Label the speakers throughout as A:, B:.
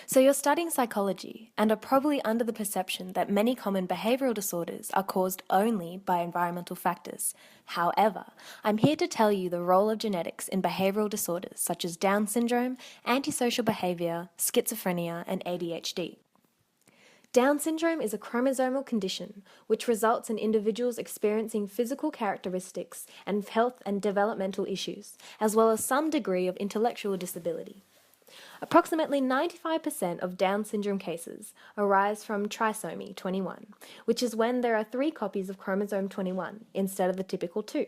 A: So you're studying psychology and are probably under the perception that many common behavioural disorders are caused only by environmental factors. However, I'm here to tell you the role of genetics in behavioural disorders such as Down syndrome, antisocial behaviour, schizophrenia, and ADHD. Down syndrome is a chromosomal condition which results in individuals experiencing physical characteristics and health and developmental issues, as well as some degree of intellectual disability. Approximately 95% of Down syndrome cases arise from trisomy 21, which is when there are 3 copies of chromosome 21 instead of the typical 2.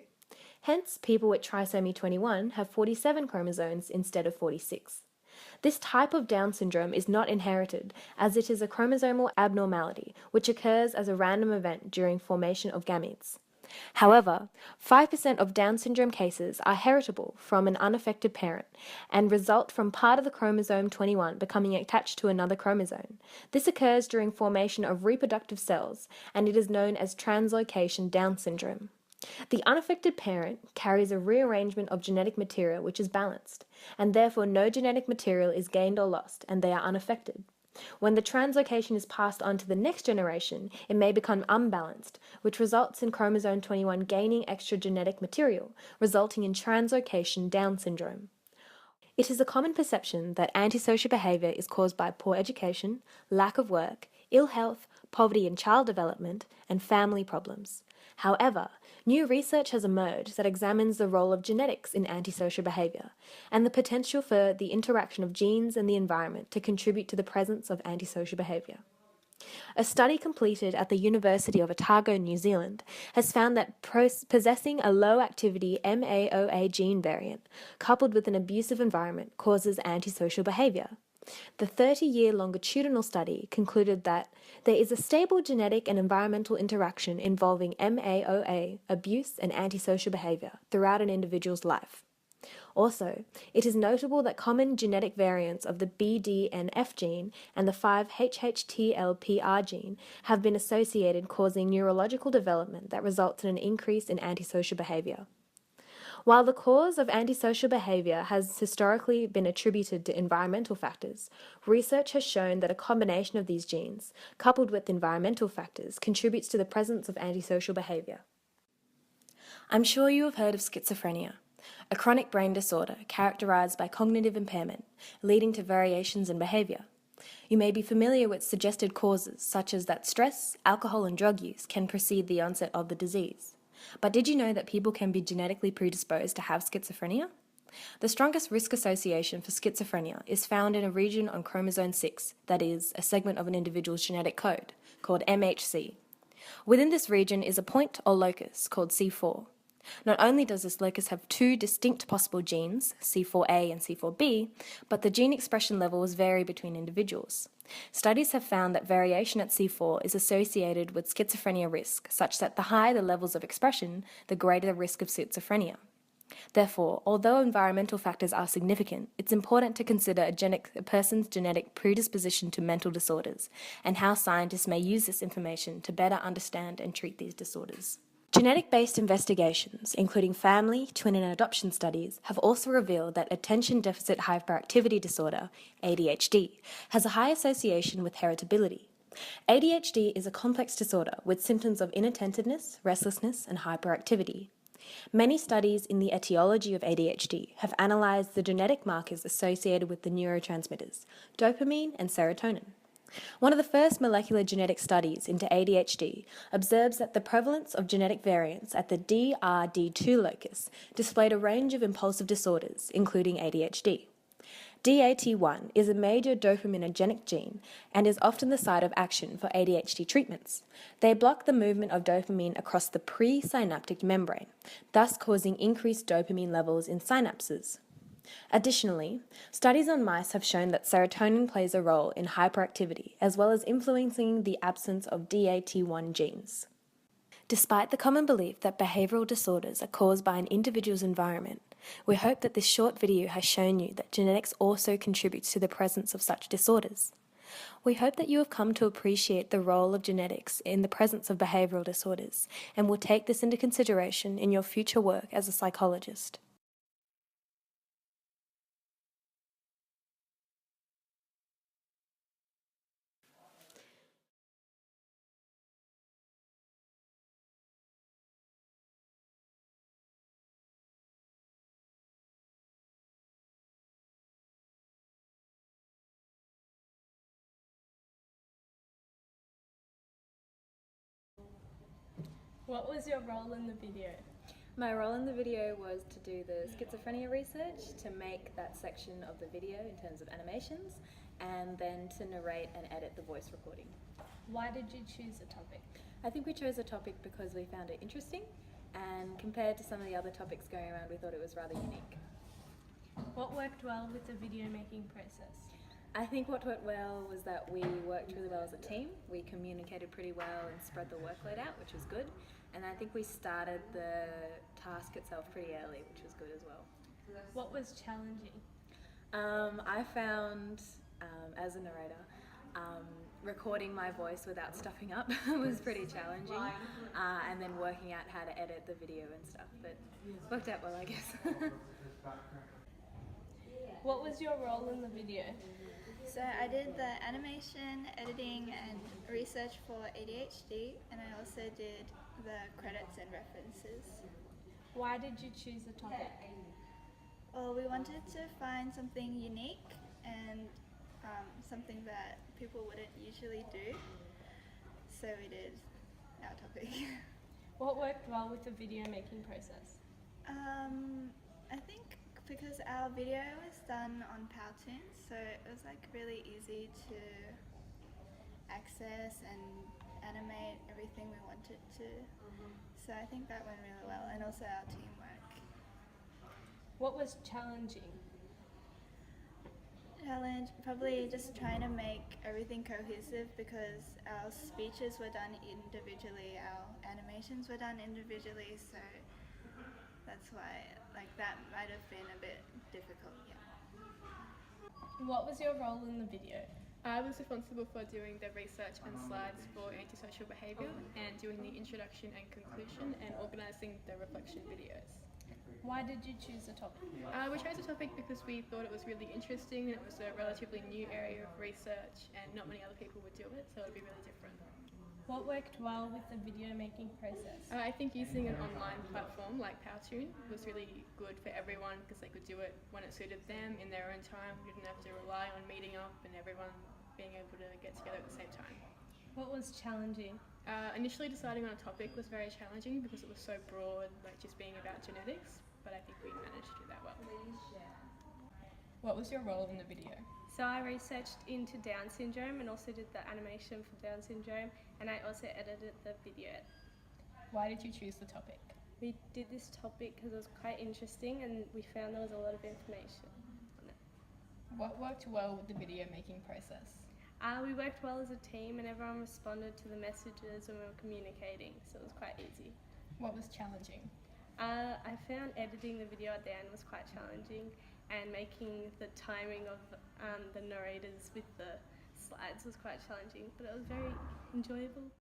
A: Hence, people with trisomy 21 have 47 chromosomes instead of 46. This type of Down syndrome is not inherited, as it is a chromosomal abnormality which occurs as a random event during formation of gametes. However, 5% of Down syndrome cases are heritable from an unaffected parent and result from part of the chromosome 21 becoming attached to another chromosome. This occurs during formation of reproductive cells, and it is known as translocation Down syndrome. The unaffected parent carries a rearrangement of genetic material which is balanced, and therefore no genetic material is gained or lost, and they are unaffected. When the translocation is passed on to the next generation, it may become unbalanced, which results in chromosome 21 gaining extra genetic material, resulting in translocation Down syndrome. It is a common perception that antisocial behaviour is caused by poor education, lack of work, ill health, poverty in child development, and family problems. However, new research has emerged that examines the role of genetics in antisocial behaviour and the potential for the interaction of genes and the environment to contribute to the presence of antisocial behaviour. A study completed at the University of Otago, New Zealand, has found that possessing a low-activity MAOA gene variant, coupled with an abusive environment, causes antisocial behaviour. The 30-year longitudinal study concluded that there is a stable genetic and environmental interaction involving MAOA, abuse, and antisocial behaviour throughout an individual's life. Also, it is notable that common genetic variants of the BDNF gene and the 5-HHTLPR gene have been associated, causing neurological development that results in an increase in antisocial behaviour. While the cause of antisocial behaviour has historically been attributed to environmental factors, research has shown that a combination of these genes, coupled with environmental factors, contributes to the presence of antisocial behaviour. I'm sure you have heard of schizophrenia, a chronic brain disorder characterised by cognitive impairment, leading to variations in behaviour. You may be familiar with suggested causes such as that stress, alcohol and drug use can precede the onset of the disease. But did you know that people can be genetically predisposed to have schizophrenia? The strongest risk association for schizophrenia is found in a region on chromosome 6, that is, a segment of an individual's genetic code, called MHC. Within this region is a point or locus called C4. Not only does this locus have 2 distinct possible genes, C4a and C4b, but the gene expression levels vary between individuals. Studies have found that variation at C4 is associated with schizophrenia risk, such that the higher the levels of expression, the greater the risk of schizophrenia. Therefore, although environmental factors are significant, it's important to consider a person's genetic predisposition to mental disorders and how scientists may use this information to better understand and treat these disorders. Genetic-based investigations, including family, twin and adoption studies, have also revealed that attention deficit hyperactivity disorder, ADHD, has a high association with heritability. ADHD is a complex disorder with symptoms of inattentiveness, restlessness, and hyperactivity. Many studies in the etiology of ADHD have analysed the genetic markers associated with the neurotransmitters, dopamine and serotonin. One of the first molecular genetic studies into ADHD observes that the prevalence of genetic variants at the DRD2 locus displayed a range of impulsive disorders, including ADHD. DAT1 is a major dopaminergic gene and is often the site of action for ADHD treatments. They block the movement of dopamine across the presynaptic membrane, thus causing increased dopamine levels in synapses. Additionally, studies on mice have shown that serotonin plays a role in hyperactivity as well as influencing the absence of DAT1 genes. Despite the common belief that behavioural disorders are caused by an individual's environment, we hope that this short video has shown you that genetics also contributes to the presence of such disorders. We hope that you have come to appreciate the role of genetics in the presence of behavioural disorders and will take this into consideration in your future work as a psychologist.
B: What was your role in the video?
A: My role in the video was to do the schizophrenia research, to make that section of the video in terms of animations, and then to narrate and edit the voice recording.
B: Why did you choose the topic?
A: I think we chose the topic because we found it interesting, and compared to some of the other topics going around, we thought it was rather unique.
B: What worked well with the video making process?
A: I think what worked well was that we worked really well as a team. We communicated pretty well and spread the workload out, which was good. And I think we started the task itself pretty early, which was good as well.
B: What was challenging?
A: I found, as a narrator, recording my voice without stuffing up was pretty challenging, and then working out how to edit the video and stuff, but worked out well, I guess.
B: What was your role in the video?
C: So I did the animation, editing and research for ADHD, and I also did the credits and references.
B: Why did you choose the topic?
C: Well, we wanted to find something unique and something that people wouldn't usually do, so we did our topic.
B: What worked well with the video making process?
C: I think because our video was done on Powtoon, so it was like really easy to access and animate everything we wanted to. So I think that went really well, and also our teamwork.
B: What was challenging?
C: Challenge, probably just trying to make everything cohesive because our speeches were done individually, our animations were done individually, so that's why that might have been a bit difficult, yeah.
B: What was your role in the video?
D: I was responsible for doing the research and slides for antisocial behaviour and doing the introduction and conclusion and organising the reflection videos.
B: Why did you choose the topic?
D: We chose the topic because we thought it was really interesting and it was a relatively new area of research and not many other people would do it, so it would be really different.
B: What worked well with the video making process?
D: I think using an online platform like Powtoon was really good for everyone because they could do it when it suited them in their own time. We didn't have to rely on meeting up and everyone being able to get together at the same time.
B: What was challenging?
D: Initially deciding on a topic was very challenging because it was so broad, like just being about genetics, but I think we managed to do that well.
B: What was your role in the video?
E: So I researched into Down syndrome and also did the animation for Down syndrome, and I also edited the video.
B: Why did you choose the topic?
E: We did this topic because it was quite interesting and we found there was a lot of information on it.
B: What worked well with the video making process?
E: We worked well as a team and everyone responded to the messages when we were communicating, so it was quite easy.
B: What was challenging?
E: I found editing the video at the end was quite challenging, and making the timing of the narrators with the slides was quite challenging, but it was very enjoyable.